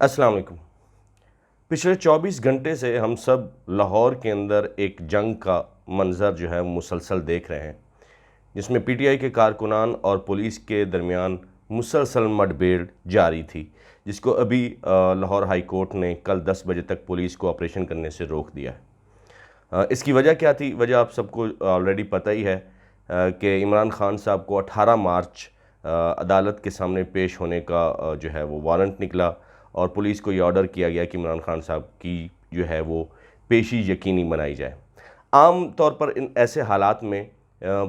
अस्सलाम वालेकुम। पिछले 24 घंटे से हम सब लाहौर के अंदर एक जंग का मंज़र जो है मुसलसल देख रहे हैं, जिसमें पीटीआई के कारकुनान और पुलिस के दरमियान मुसलसल मुठभेड़ जारी थी, जिसको अभी लाहौर हाई कोर्ट ने कल 10 बजे तक पुलिस को ऑपरेशन करने से रोक दिया है। इसकी वजह क्या थी? वजह आप सबको ऑलरेडी पता ही है कि इमरान खान साहब को 18 मार्च अदालत के सामने पेश होने का जो है वो वारंट निकला और पुलिस को ये ऑर्डर किया गया कि इमरान खान साहब की जो है वो पेशी यकीनी बनाई जाए। आम तौर पर इन ऐसे हालात में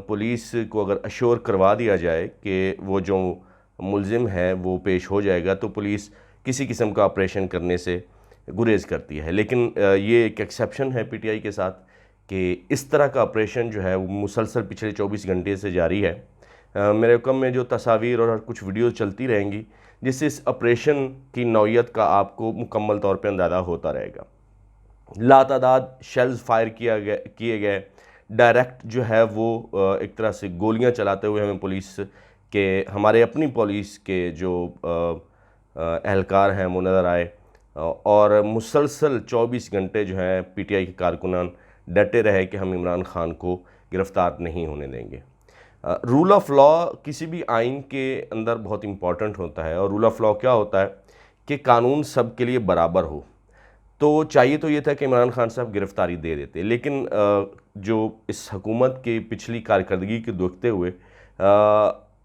पुलिस को अगर अश्योर करवा दिया जाए कि वो जो मुलजिम है वो पेश हो जाएगा, तो पुलिस किसी किस्म का ऑपरेशन करने से गुरेज करती है। लेकिन ये एक एक्सेप्शन है पीटीआई के साथ कि इस तरह का ऑपरेशन जो है वो मुसलसल पिछले 24 घंटे से जारी है। मेरे हुक्म में जो तस्वीर और कुछ वीडियो चलती रहेंगी, जिससे इस ऑपरेशन की नौइयत का आपको मुकम्मल तौर पे अंदाज़ा होता रहेगा। लातादाद शेल्स फायर किए गए, डायरेक्ट जो है वो एक तरह से गोलियां चलाते हुए हमें पुलिस के, हमारे अपनी पुलिस के जो एहलकार हैं वो नज़र आए। और मुसलसल 24 घंटे जो है पीटीआई के कारकुनान डटे रहे कि हम इमरान खान को गिरफ़्तार नहीं होने देंगे। रूल ऑफ़ लॉ किसी भी आइन के अंदर बहुत इम्पॉर्टेंट होता है, और रूल ऑफ़ लॉ क्या होता है कि कानून सब के लिए बराबर हो। तो चाहिए तो ये था कि इमरान खान साहब गिरफ़्तारी दे देते, लेकिन जो इस हुकूमत की पिछली कारकर्दगी को देखते हुए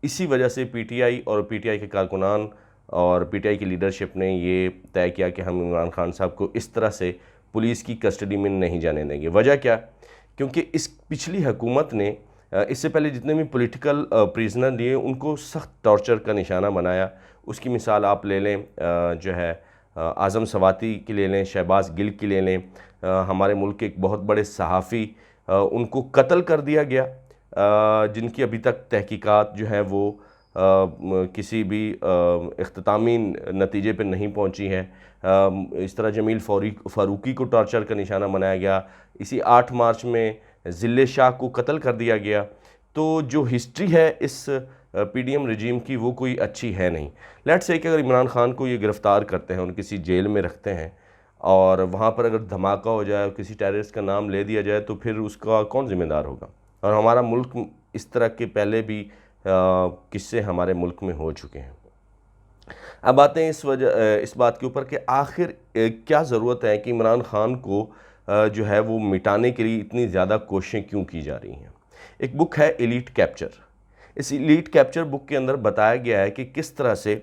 इसी वजह से पीटीआई और पीटीआई के कारकुनान और पीटीआई की लीडरशिप ने ये तय किया कि हम इमरान खान साहब को इस तरह से पुलिस की कस्टडी में नहीं जाने देंगे। वजह क्या? क्योंकि इस पिछली हुकूमत ने इससे पहले जितने भी पॉलिटिकल प्रिजनर लिए उनको सख्त टॉर्चर का निशाना बनाया। उसकी मिसाल आप ले लें, जो है आज़म सवाती की ले लें, शहबाज गिल की ले लें। हमारे मुल्क के एक बहुत बड़े सहाफ़ी उनको कत्ल कर दिया गया, जिनकी अभी तक तहकीकात जो है वो किसी भी इख्तितामी नतीजे पे नहीं पहुंची है। इस तरह जमील फ़ारूकी को टॉर्चर का निशाना बनाया गया। इसी 8 मार्च में ज़िले शाह को कत्ल कर दिया गया। तो जो हिस्ट्री है इस पीडीएम रजीम की वो कोई अच्छी है नहीं। लेट्स से कि अगर इमरान खान को ये गिरफ़्तार करते हैं, उन्हें किसी जेल में रखते हैं और वहाँ पर अगर धमाका हो जाए और किसी टेररिस्ट का नाम ले दिया जाए, तो फिर उसका कौन ज़िम्मेदार होगा? और हमारा मुल्क इस तरह के पहले भी किस्से हमारे मुल्क में हो चुके हैं। अब आते हैं इस बात के ऊपर कि आखिर क्या ज़रूरत है कि इमरान खान को जो है वो मिटाने के लिए इतनी ज़्यादा कोशिशें क्यों की जा रही हैं। एक बुक है एलीट कैप्चर। इस एलीट कैप्चर बुक के अंदर बताया गया है कि किस तरह से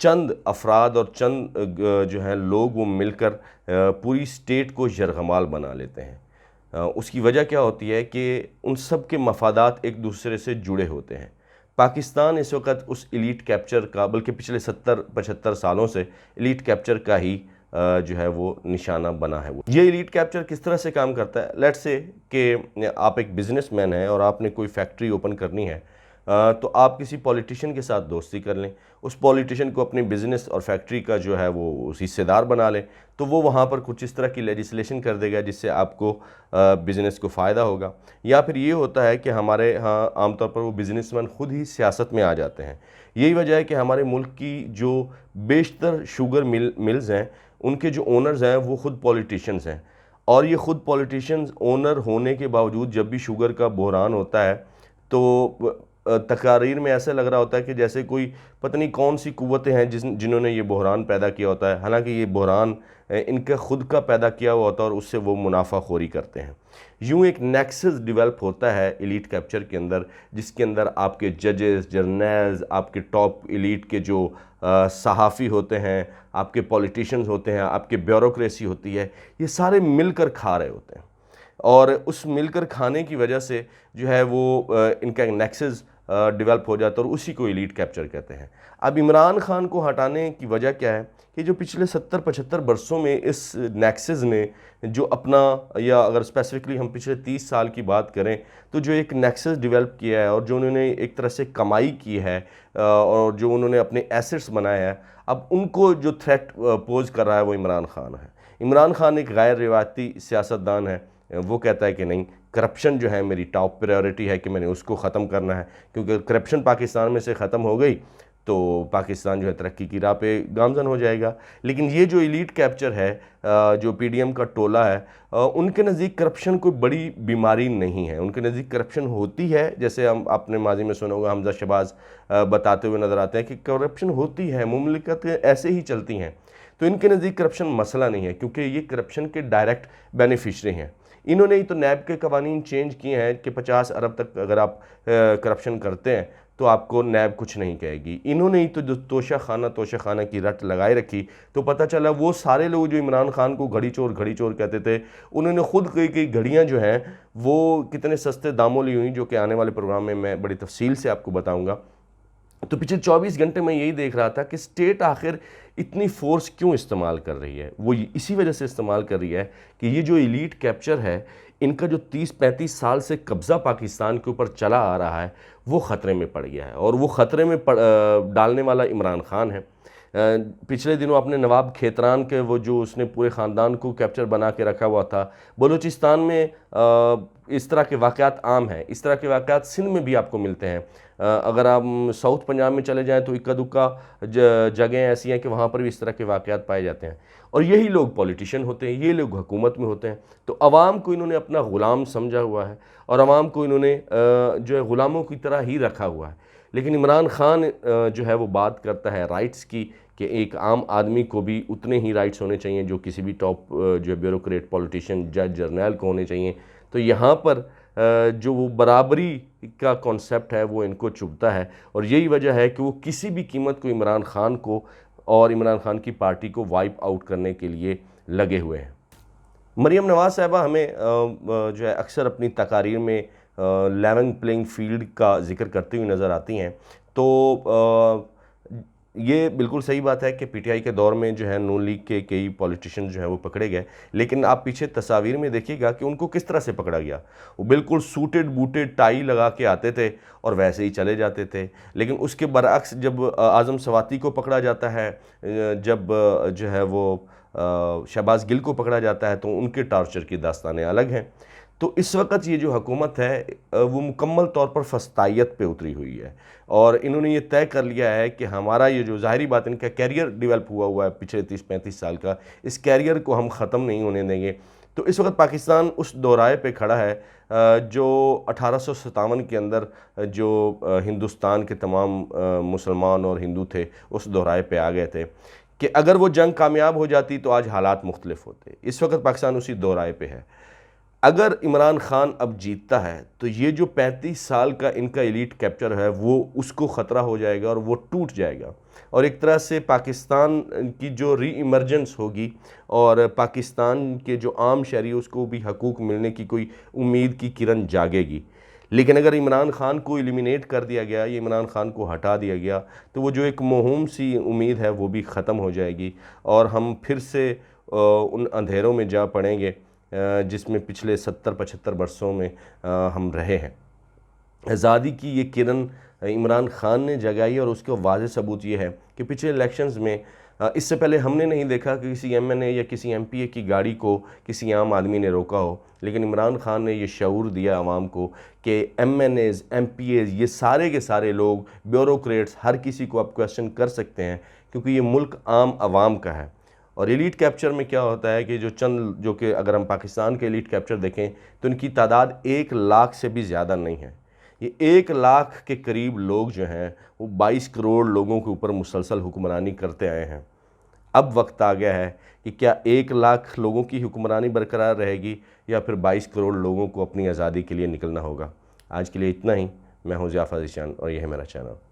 चंद अफराद और चंद जो हैं लोग वो मिलकर पूरी स्टेट को यरगमाल बना लेते हैं। उसकी वजह क्या होती है कि उन सब के मफादात एक दूसरे से जुड़े होते हैं। पाकिस्तान इस वक्त उस एलीट कैप्चर का, बल्कि पिछले 70-75 सालों से एलीट कैप्चर का ही जो है वो निशाना बना है। वो ये एलीट कैप्चर किस तरह से काम करता है? लेट्स से कि आप एक बिज़नेसमैन हैं और आपने कोई फैक्ट्री ओपन करनी है, तो आप किसी पॉलिटिशियन के साथ दोस्ती कर लें, उस पॉलिटिशियन को अपने बिज़नेस और फैक्ट्री का जो है वो हिस्सेदार बना लें, तो वो वहाँ पर कुछ इस तरह की लेजिस्लेशन कर देगा जिससे आपको बिज़नेस को फ़ायदा होगा। या फिर ये होता है कि हमारे यहाँ आमतौर पर वो बिज़नेसमैन ख़ुद ही सियासत में आ जाते हैं। यही वजह है कि हमारे मुल्क की जो बेशतर शुगर मिल्स हैं, उनके जो ओनर्स हैं वो ख़ुद पॉलिटिशियंस हैं। और ये ख़ुद पॉलिटिशियंस ओनर होने के बावजूद जब भी शुगर का बहरान होता है, तो तकारीर में ऐसा लग रहा होता है कि जैसे कोई पता नहीं कौन सी कुव्वतें हैं जिन्होंने ये बहरान पैदा किया होता है। हालांकि ये बहरान इनका खुद का पैदा किया हुआ होता है और उससे वो मुनाफाखोरी करते हैं। यूँ एक नेक्सस डेवलप होता है एलीट कैप्चर के अंदर, जिसके अंदर आपके जजेस, जर्नल्स, आपके टॉप एलीट के जो सहाफ़ी होते हैं, आपके पॉलिटिशियंस होते हैं, आपके ब्यूरोक्रेसी होती है, ये सारे मिलकर खा रहे होते हैं। और उस मिलकर खाने की वजह से जो है वो इनका एक नेक्सस डेवलप हो जाता है और उसी को एलीट कैप्चर कहते हैं। अब इमरान खान को हटाने की वजह क्या है कि जो पिछले 70-75 बरसों में इस नेक्सस ने जो अपना, या अगर स्पेसिफिकली हम पिछले 30 साल की बात करें, तो जो एक नेक्सस डेवलप किया है और जो उन्होंने एक तरह से कमाई की है और जो उन्होंने अपने एसेट्स बनाए हैं, अब उनको जो थ्रेट पोज कर रहा है वो इमरान खान है। इमरान खान एक गैर रिवायती सियासतदान है। वो कहता है कि नहीं, करप्शन जो है मेरी टॉप प्रायोरिटी है कि मैंने उसको ख़त्म करना है, क्योंकि करप्शन पाकिस्तान में से ख़त्म हो गई تو پاکستان جو ہے ترقی کی راہ پہ گامزن ہو جائے گا۔ لیکن یہ جو ایلیٹ کیپچر ہے، جو پی ڈی ایم کا ٹولہ ہے، ان کے نزدیک کرپشن کوئی بڑی بیماری نہیں ہے۔ ان کے نزدیک کرپشن ہوتی ہے، جیسے آپ نے ماضی میں سنا ہوگا حمزہ شہباز بتاتے ہوئے نظر آتے ہیں کہ کرپشن ہوتی ہے، مملکت ایسے ہی چلتی ہیں۔ تو ان کے نزدیک کرپشن مسئلہ نہیں ہے، کیونکہ یہ کرپشن کے ڈائریکٹ بینیفیشری ہیں۔ انہوں نے ہی تو نیب کے قوانین چینج کیے ہیں کہ 50 ارب تک اگر آپ کرپشن کرتے ہیں تو آپ کو نیب کچھ نہیں کہے گی۔ انہوں نے ہی تو جو توشہ خانہ کی رٹ لگائے رکھی، تو پتہ چلا وہ سارے لوگ جو عمران خان کو گھڑی چور کہتے تھے، انہوں نے خود کئی گھڑیاں جو ہیں وہ کتنے سستے داموں لی ہوئیں، جو کہ آنے والے پروگرام میں بڑی تفصیل سے آپ کو بتاؤں گا۔ تو پچھلے 24 گھنٹے میں یہی دیکھ رہا تھا کہ اسٹیٹ آخر اتنی فورس کیوں استعمال کر رہی ہے۔ وہ اسی وجہ سے استعمال کر رہی ہے کہ یہ جو ایلیٹ کیپچر ہے، ان کا جو 30-35 سال سے قبضہ پاکستان کے اوپر چلا آ رہا ہے، وہ خطرے میں پڑ گیا ہے، اور وہ خطرے میں ڈالنے والا عمران خان ہے۔ پچھلے دنوں اپنے نواب کھیتران کے وہ جو اس نے پورے خاندان کو کیپچر بنا کے رکھا ہوا تھا، بلوچستان میں اس طرح کے واقعات عام ہیں۔ اس طرح کے واقعات سندھ میں بھی آپ کو ملتے ہیں۔ اگر آپ ساؤتھ پنجاب میں چلے جائیں تو اکا دکا جگہیں ایسی ہیں کہ وہاں پر بھی اس طرح کے واقعات پائے جاتے ہیں، اور یہی لوگ پولیٹیشین ہوتے ہیں، یہ لوگ حکومت میں ہوتے ہیں۔ تو عوام کو انہوں نے اپنا غلام سمجھا ہوا ہے، اور عوام کو انہوں نے جو ہے غلاموں کی طرح ہی رکھا ہوا ہے۔ لیکن عمران خان جو ہے وہ بات کرتا ہے رائٹس کی، کہ ایک عام آدمی کو بھی اتنے ہی رائٹس ہونے چاہیے جو کسی بھی ٹاپ جو بیوروکریٹ، پولیٹیشین، جج، جرنیل کو ہونے چاہیے۔ تو یہاں پر جو وہ برابری کا کانسیپٹ ہے وہ ان کو چبھتا ہے، اور یہی وجہ ہے کہ وہ کسی بھی قیمت کو عمران خان کو اور عمران خان کی پارٹی کو وائپ آؤٹ کرنے کے لیے لگے ہوئے ہیں۔ مریم نواز صاحبہ ہمیں جو ہے اکثر اپنی تقاریر میں لیونگ پلینگ فیلڈ کا ذکر کرتی ہوئی نظر آتی ہیں۔ تو یہ بالکل صحیح بات ہے کہ پی ٹی آئی کے دور میں جو ہے نون لیگ کے کئی پولیٹیشین جو ہیں وہ پکڑے گئے، لیکن آپ پیچھے تصاویر میں دیکھیے گا کہ ان کو کس طرح سے پکڑا گیا۔ وہ بالکل سوٹڈ بوٹڈ ٹائی لگا کے آتے تھے اور ویسے ہی چلے جاتے تھے۔ لیکن اس کے برعکس جب اعظم سواتی کو پکڑا جاتا ہے، جب جو ہے وہ شہباز گل کو پکڑا جاتا ہے، تو ان کے ٹارچر کی داستانیں الگ ہیں۔ تو اس وقت یہ جو حکومت ہے وہ مکمل طور پر فسطائیت پہ اتری ہوئی ہے، اور انہوں نے یہ طے کر لیا ہے کہ ہمارا یہ جو ظاہری بات ان کا کیریئر ڈیولپ ہوا ہے پچھلے 30-35 سال کا، اس کیریئر کو ہم ختم نہیں ہونے دیں گے۔ تو اس وقت پاکستان اس دورائے پہ کھڑا ہے جو 1857 کے اندر جو ہندوستان کے تمام مسلمان اور ہندو تھے اس دورائے پہ آ گئے تھے، کہ اگر وہ جنگ کامیاب ہو جاتی تو آج حالات مختلف ہوتے۔ اس وقت پاکستان اسی دورائے پہ ہے۔ اگر عمران خان اب جیتتا ہے تو یہ جو 35 سال کا ان کا ایلیٹ کیپچر ہے وہ اس کو خطرہ ہو جائے گا، اور وہ ٹوٹ جائے گا، اور ایک طرح سے پاکستان کی جو ری ایمرجنس ہوگی، اور پاکستان کے جو عام شہری اس کو بھی حقوق ملنے کی کوئی امید کی کرن جاگے گی۔ لیکن اگر عمران خان کو ایلیمینیٹ کر دیا گیا، یہ عمران خان کو ہٹا دیا گیا، تو وہ جو ایک موہوم سی امید ہے وہ بھی ختم ہو جائے گی، اور ہم پھر سے ان اندھیروں میں جا پڑیں گے جس میں پچھلے 70-75 برسوں میں ہم رہے ہیں۔ آزادی کی یہ کرن عمران خان نے جگائی، اور اس کا واضح ثبوت یہ ہے کہ پچھلے الیکشنز میں اس سے پہلے ہم نے نہیں دیکھا کہ کسی ایم این اے یا کسی ایم پی اے کی گاڑی کو کسی عام آدمی نے روکا ہو، لیکن عمران خان نے یہ شعور دیا عوام کو کہ MNAs, MPAs, یہ سارے کے سارے لوگ، بیوروکریٹس، ہر کسی کو آپ کویسچن کر سکتے ہیں، کیونکہ یہ ملک عام عوام کا ہے۔ اور ایلیٹ کیپچر میں کیا ہوتا ہے کہ جو کہ اگر ہم پاکستان کے ایلیٹ کیپچر دیکھیں تو ان کی تعداد 1 لاکھ سے بھی زیادہ نہیں ہے۔ یہ 1 لاکھ کے قریب لوگ جو ہیں وہ 22 کروڑ لوگوں کے اوپر مسلسل حکمرانی کرتے آئے ہیں۔ اب وقت آ گیا ہے کہ کیا 1 لاکھ لوگوں کی حکمرانی برقرار رہے گی، یا پھر 22 کروڑ لوگوں کو اپنی آزادی کے لیے نکلنا ہوگا۔ آج کے لیے اتنا ہی۔ میں ہوں ضیاء فاضل چاند، اور یہ ہے میرا چینل۔